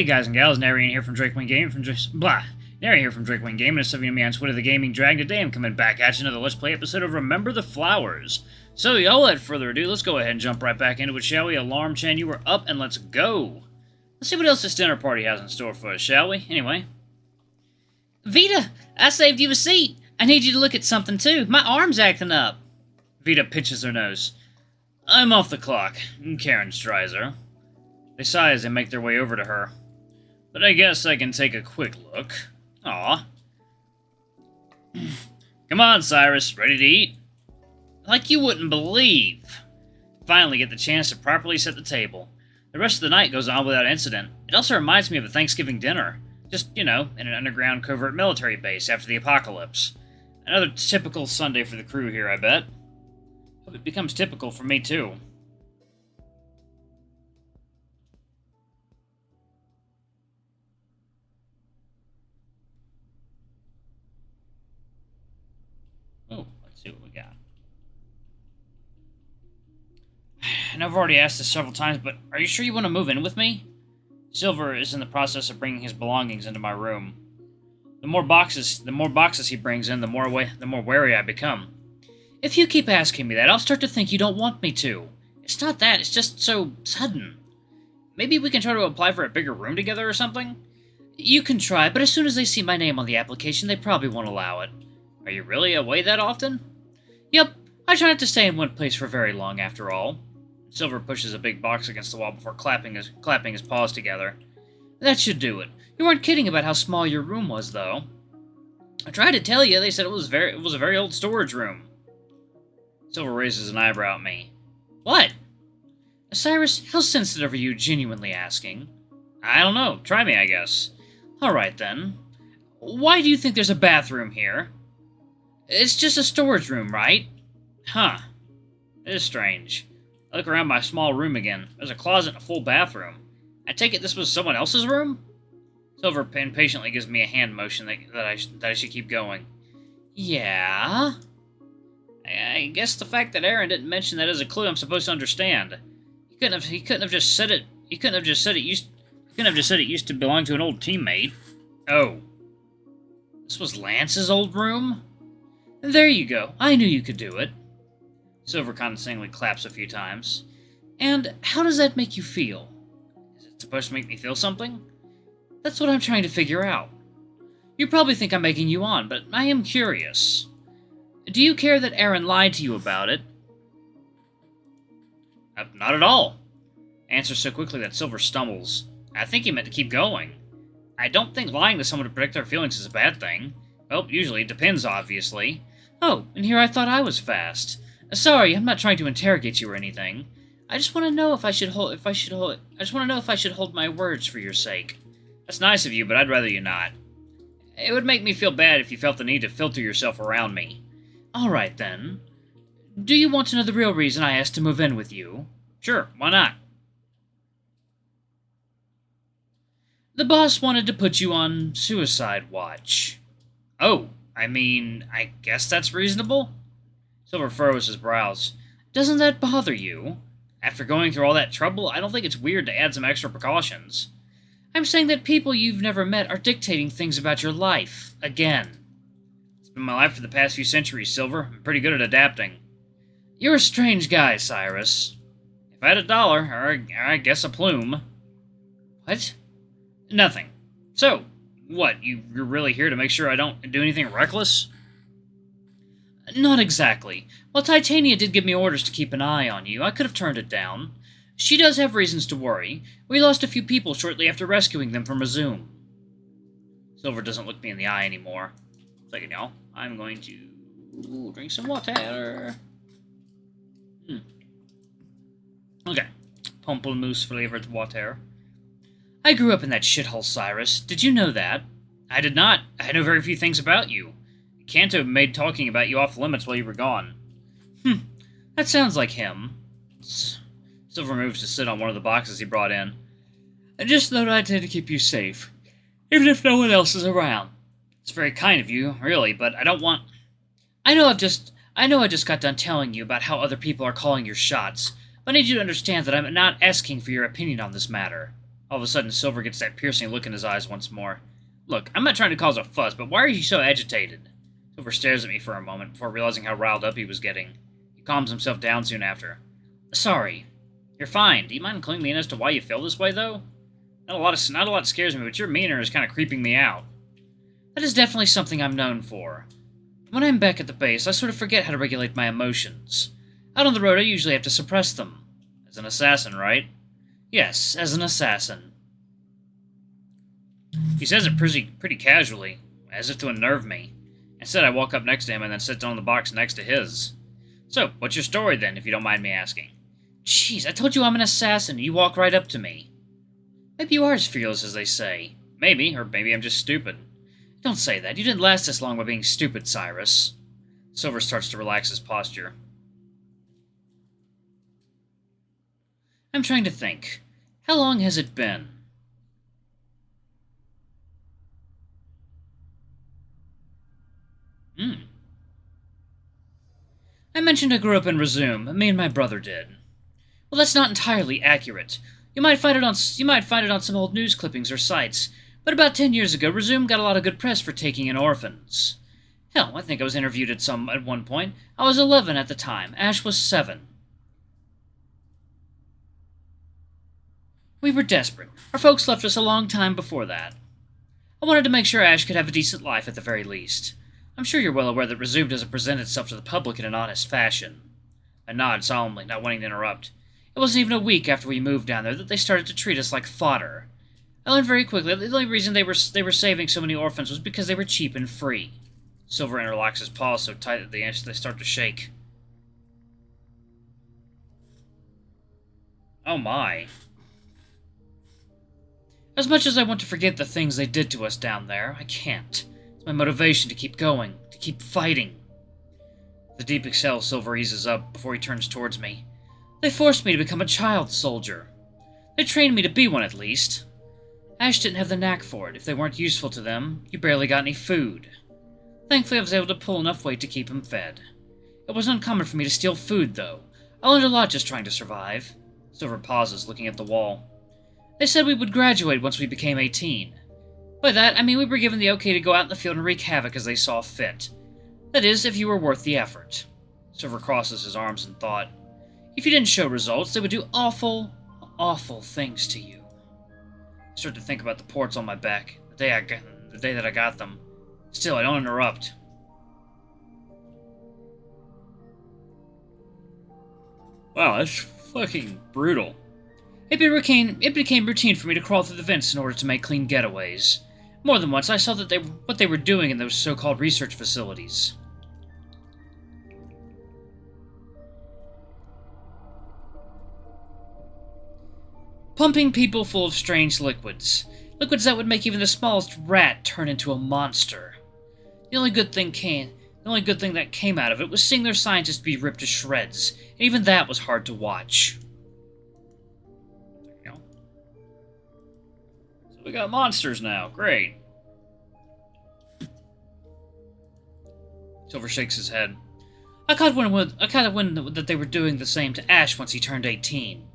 Hey guys and gals, Nary here from Drakewing Gaming, Nary here from Drakewing Gaming, and subbing to me on Twitter, The Gaming Dragon. Today I'm coming back at you another Let's Play episode of Remember the Flowers. So, y'all, without further ado, let's go ahead and jump right back into it, shall we? Alarm Chan, you were up, and let's go. Let's see what else this dinner party has in store for us, shall we? Anyway. Vita, I saved you a seat. I need you to look at something too. My arm's acting up. Vita pinches her nose. I'm off the clock, Karen Streiser. They sigh as they make their way over to her. But I guess I can take a quick look. Aw. Come on, Cyrus. Ready to eat? Like you wouldn't believe. Finally get the chance to properly set the table. The rest of the night goes on without incident. It also reminds me of a Thanksgiving dinner. Just, you know, in an underground covert military base after the apocalypse. Another typical Sunday for the crew here, I bet. Hope it becomes typical for me, too. Oh, let's see what we got. And I've already asked this several times, but are you sure you want to move in with me? Silver is in the process of bringing his belongings into my room. The more boxes he brings in, the more wary I become. If you keep asking me that, I'll start to think you don't want me to. It's not that, it's just so sudden. Maybe we can try to apply for a bigger room together or something? You can try, but as soon as they see my name on the application, they probably won't allow it. Are you really away that often? Yep, I try not to stay in one place for very long, after all. Silver pushes a big box against the wall before clapping his paws together. That should do it. You weren't kidding about how small your room was, though. I tried to tell you. They said it was a very old storage room. Silver raises an eyebrow at me. What? Cyrus, how sensitive are you genuinely asking? I don't know. Try me, I guess. Alright, then. Why do you think there's a bathroom here? It's just a storage room, right? Huh. It is strange. I look around my small room again. There's a closet and a full bathroom. I take it this was someone else's room? Silver impatiently gives me a hand motion that I should keep going. Yeah? I guess the fact that Aaron didn't mention that is a clue I'm supposed to understand. He couldn't have just said it used to belong to an old teammate. Oh. This was Lance's old room? There you go. I knew you could do it. Silver condescendingly claps a few times. And how does that make you feel? Is it supposed to make me feel something? That's what I'm trying to figure out. You probably think I'm making you on, but I am curious. Do you care that Aaron lied to you about it? Not at all. Answers so quickly that Silver stumbles. I think he meant to keep going. I don't think lying to someone to protect their feelings is a bad thing. Well, usually it depends, obviously. Oh, and here I thought I was fast. Sorry, I'm not trying to interrogate you or anything. I just want to know if I should hold my words for your sake. That's nice of you, but I'd rather you not. It would make me feel bad if you felt the need to filter yourself around me. Alright then. Do you want to know the real reason I asked to move in with you? Sure, why not? The boss wanted to put you on suicide watch. Oh, I guess that's reasonable? Silver furrows his brows. Doesn't that bother you? After going through all that trouble, I don't think it's weird to add some extra precautions. I'm saying that people you've never met are dictating things about your life. Again. It's been my life for the past few centuries, Silver. I'm pretty good at adapting. You're a strange guy, Cyrus. If I had $1, or I guess a plume. What? Nothing. So, what, you're really here to make sure I don't do anything reckless? Not exactly. While Titania did give me orders to keep an eye on you, I could have turned it down. She does have reasons to worry. We lost a few people shortly after rescuing them from a Zoom. Silver doesn't look me in the eye anymore. Second, y'all. I'm going to drink some water. Okay. Pamplemousse flavored water. I grew up in that shithole, Cyrus. Did you know that? I did not. I know very few things about you. Kanto made talking about you off limits while you were gone. That sounds like him. Silver moves to sit on one of the boxes he brought in. I just thought I'd tend to keep you safe, even if no one else is around. It's very kind of you, really, but I don't want... I know I just got done telling you about how other people are calling your shots, but I need you to understand that I'm not asking for your opinion on this matter. All of a sudden, Silver gets that piercing look in his eyes once more. Look, I'm not trying to cause a fuss, but why are you so agitated? Silver stares at me for a moment before realizing how riled up he was getting. He calms himself down soon after. Sorry. You're fine. Do you mind cluing me in as to why you feel this way, though? Not a lot scares me, but your manner is kind of creeping me out. That is definitely something I'm known for. When I'm back at the base, I sort of forget how to regulate my emotions. Out on the road, I usually have to suppress them. As an assassin, right? Yes, as an assassin. He says it pretty casually, as if to unnerve me. Instead, I walk up next to him and then sit down on the box next to his. So, what's your story then, if you don't mind me asking? Jeez, I told you I'm an assassin, and you walk right up to me. Maybe you are as fearless as they say. Maybe, or maybe I'm just stupid. Don't say that. You didn't last this long by being stupid, Cyrus. Silver starts to relax his posture. I'm trying to think. How long has it been? I mentioned I grew up in Resume. Me and my brother did. Well, that's not entirely accurate. You might find it on some old news clippings or sites. But about 10 years ago, Resume got a lot of good press for taking in orphans. Hell, I think I was interviewed at one point. I was 11 at the time. Ash was 7. We were desperate. Our folks left us a long time before that. I wanted to make sure Ash could have a decent life at the very least. I'm sure you're well aware that Resume doesn't present itself to the public in an honest fashion. I nod solemnly, not wanting to interrupt. It wasn't even a week after we moved down there that they started to treat us like fodder. I learned very quickly that the only reason they were saving so many orphans was because they were cheap and free. Silver interlocks his paws so tight that they start to shake. Oh my. As much as I want to forget the things they did to us down there, I can't. It's my motivation to keep going, to keep fighting. The deep exhale, Silver eases up before he turns towards me. They forced me to become a child soldier. They trained me to be one at least. Ash didn't have the knack for it. If they weren't useful to them, you barely got any food. Thankfully, I was able to pull enough weight to keep him fed. It wasn't uncommon for me to steal food, though. I learned a lot just trying to survive. Silver pauses, looking at the wall. They said we would graduate once we became 18. By that, I mean we were given the okay to go out in the field and wreak havoc as they saw fit. That is, if you were worth the effort. Silver crosses his arms in thought. If you didn't show results, they would do awful, awful things to you. I start to think about the ports on my back, the day that I got them. Still, I don't interrupt. Wow, that's fucking brutal. It became routine for me to crawl through the vents in order to make clean getaways. More than once, I saw what they were doing in those so-called research facilities. Pumping people full of strange liquids. Liquids that would make even the smallest rat turn into a monster. The only good thing that came out of it was seeing their scientists be ripped to shreds, and even that was hard to watch. So we got monsters now. Great. Silver shakes his head. I kind of wind that they were doing the same to Ash once he turned 18.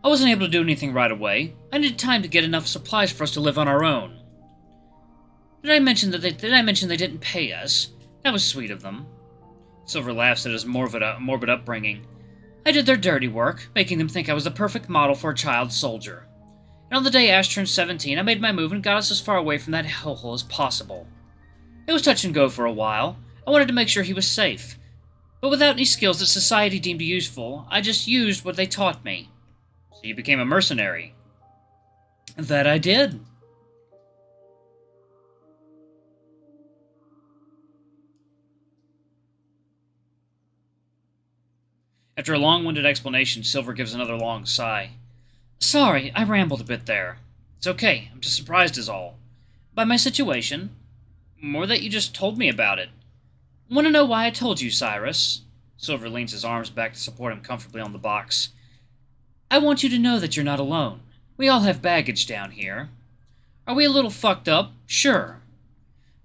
I wasn't able to do anything right away. I needed time to get enough supplies for us to live on our own. Did I mention they didn't pay us? That was sweet of them. Silver laughs at his morbid upbringing. I did their dirty work, making them think I was the perfect model for a child soldier. And on the day Ash turned 17, I made my move and got us as far away from that hellhole as possible. It was touch and go for a while. I wanted to make sure he was safe. But without any skills that society deemed useful, I just used what they taught me. So you became a mercenary. That I did. After a long-winded explanation, Silver gives another long sigh. Sorry, I rambled a bit there. It's okay, I'm just surprised is all. By my situation? More that you just told me about it. Want to know why I told you, Cyrus? Silver leans his arms back to support him comfortably on the box. I want you to know that you're not alone. We all have baggage down here. Are we a little fucked up? Sure.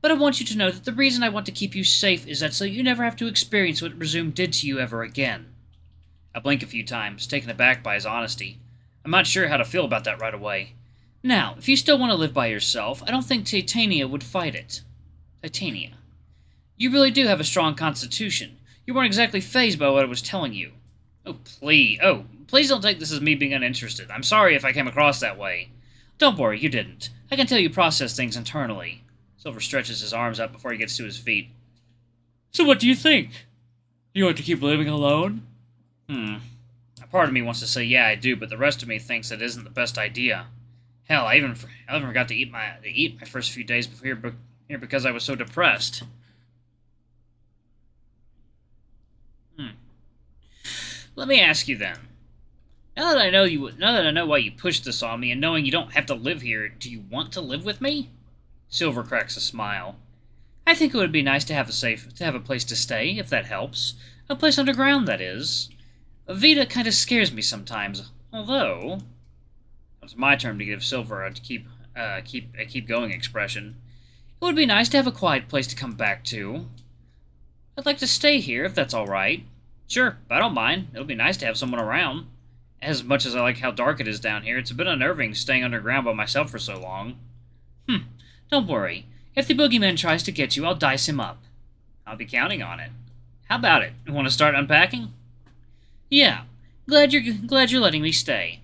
But I want you to know that the reason I want to keep you safe is that so you never have to experience what Resume did to you ever again. I blink a few times, taken aback by his honesty. I'm not sure how to feel about that right away. Now, if you still want to live by yourself, I don't think Titania would fight it. Titania. You really do have a strong constitution. You weren't exactly fazed by what I was telling you. Oh, please don't take this as me being uninterested. I'm sorry if I came across that way. Don't worry, you didn't. I can tell you process things internally. Silver stretches his arms up before he gets to his feet. So what do you think? You want to keep living alone? A part of me wants to say yeah, I do, but the rest of me thinks it isn't the best idea. Hell, I even forgot to eat my first few days here because I was so depressed. Let me ask you then. Now that I know why you pushed this on me, and knowing you don't have to live here, do you want to live with me? Silver cracks a smile. I think it would be nice to have a place to stay, if that helps. A place underground, that is. Vita kind of scares me sometimes, although it's my turn to give Silver a keep going expression. It would be nice to have a quiet place to come back to. I'd like to stay here, if that's all right. Sure, I don't mind. It'll be nice to have someone around. As much as I like how dark it is down here, it's a bit unnerving staying underground by myself for so long. Don't worry. If the boogeyman tries to get you, I'll dice him up. I'll be counting on it. How about it? You want to start unpacking? Yeah. Glad you're letting me stay.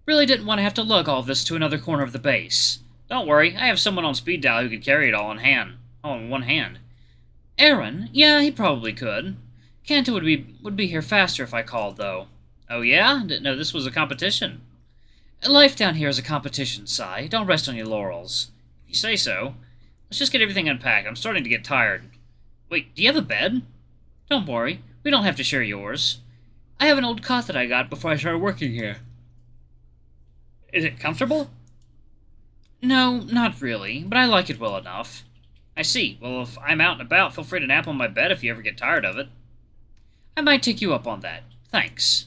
Really didn't want to have to lug all of this to another corner of the base. Don't worry, I have someone on speed dial who could carry it all in one hand. Aaron? Yeah, he probably could. Kanto would be here faster if I called, though. Oh yeah? Didn't know this was a competition. Life down here is a competition, Cy. Don't rest on your laurels. If you say so. Let's just get everything unpacked. I'm starting to get tired. Wait, do you have a bed? Don't worry. We don't have to share yours. I have an old cot that I got before I started working here. Is it comfortable? No, not really, but I like it well enough. I see. Well, if I'm out and about, feel free to nap on my bed if you ever get tired of it. I might take you up on that. Thanks.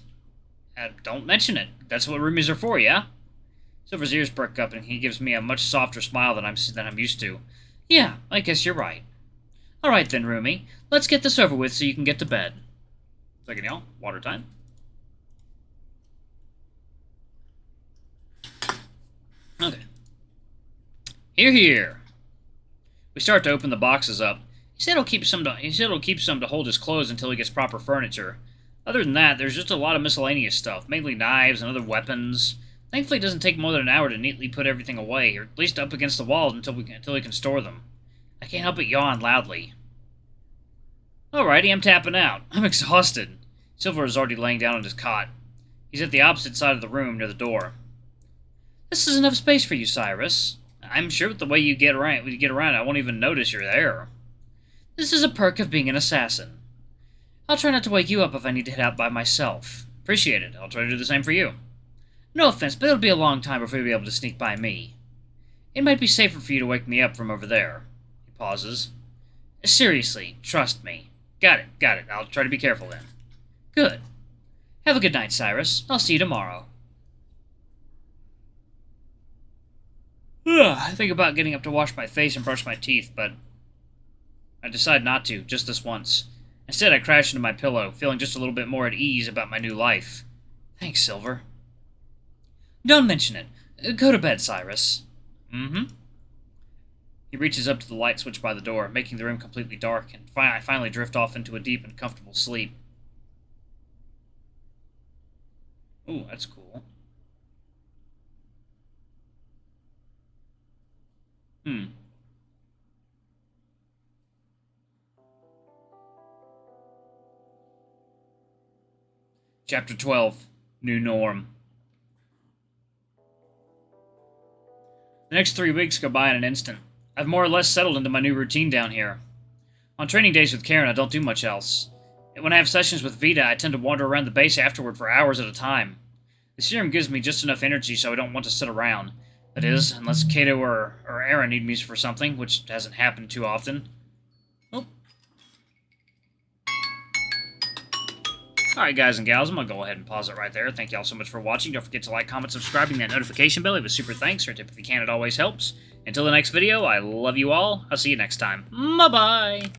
Don't mention it. That's what roomies are for, yeah? Silver's ears perk up, and he gives me a much softer smile than I'm used to. Yeah, I guess you're right. All right then, roomie. Let's get this over with so you can get to bed. Second, y'all. Water time. Okay. Here. We start to open the boxes up. He said he'll keep some to hold his clothes until he gets proper furniture. Other than that, there's just a lot of miscellaneous stuff, mainly knives and other weapons. Thankfully, it doesn't take more than an hour to neatly put everything away, or at least up against the walls until we can store them. I can't help but yawn loudly. Alrighty, I'm tapping out. I'm exhausted. Silver is already laying down on his cot. He's at the opposite side of the room, near the door. This is enough space for you, Cyrus. I'm sure with the way you get around, I won't even notice you're there. This is a perk of being an assassin. I'll try not to wake you up if I need to head out by myself. Appreciate it. I'll try to do the same for you. No offense, but it'll be a long time before you'll be able to sneak by me. It might be safer for you to wake me up from over there. He pauses. Seriously, trust me. Got it. I'll try to be careful then. Good. Have a good night, Cyrus. I'll see you tomorrow. I think about getting up to wash my face and brush my teeth, but I decide not to, just this once. Instead, I crash into my pillow, feeling just a little bit more at ease about my new life. Thanks, Silver. Don't mention it. Go to bed, Cyrus. He reaches up to the light switch by the door, making the room completely dark, and I finally drift off into a deep and comfortable sleep. Ooh, that's cool. Chapter 12. New Norm. The next 3 weeks go by in an instant. I've more or less settled into my new routine down here. On training days with Karen, I don't do much else. When I have sessions with Vita, I tend to wander around the base afterward for hours at a time. The serum gives me just enough energy so I don't want to sit around. That is, unless Kato or Aaron need me for something, which hasn't happened too often. Oh. Alright, guys and gals, I'm going to go ahead and pause it right there. Thank you all so much for watching. Don't forget to like, comment, subscribe, and that notification bell. Leave a super thanks, or a tip if you can. It always helps. Until the next video, I love you all. I'll see you next time. Bye-bye!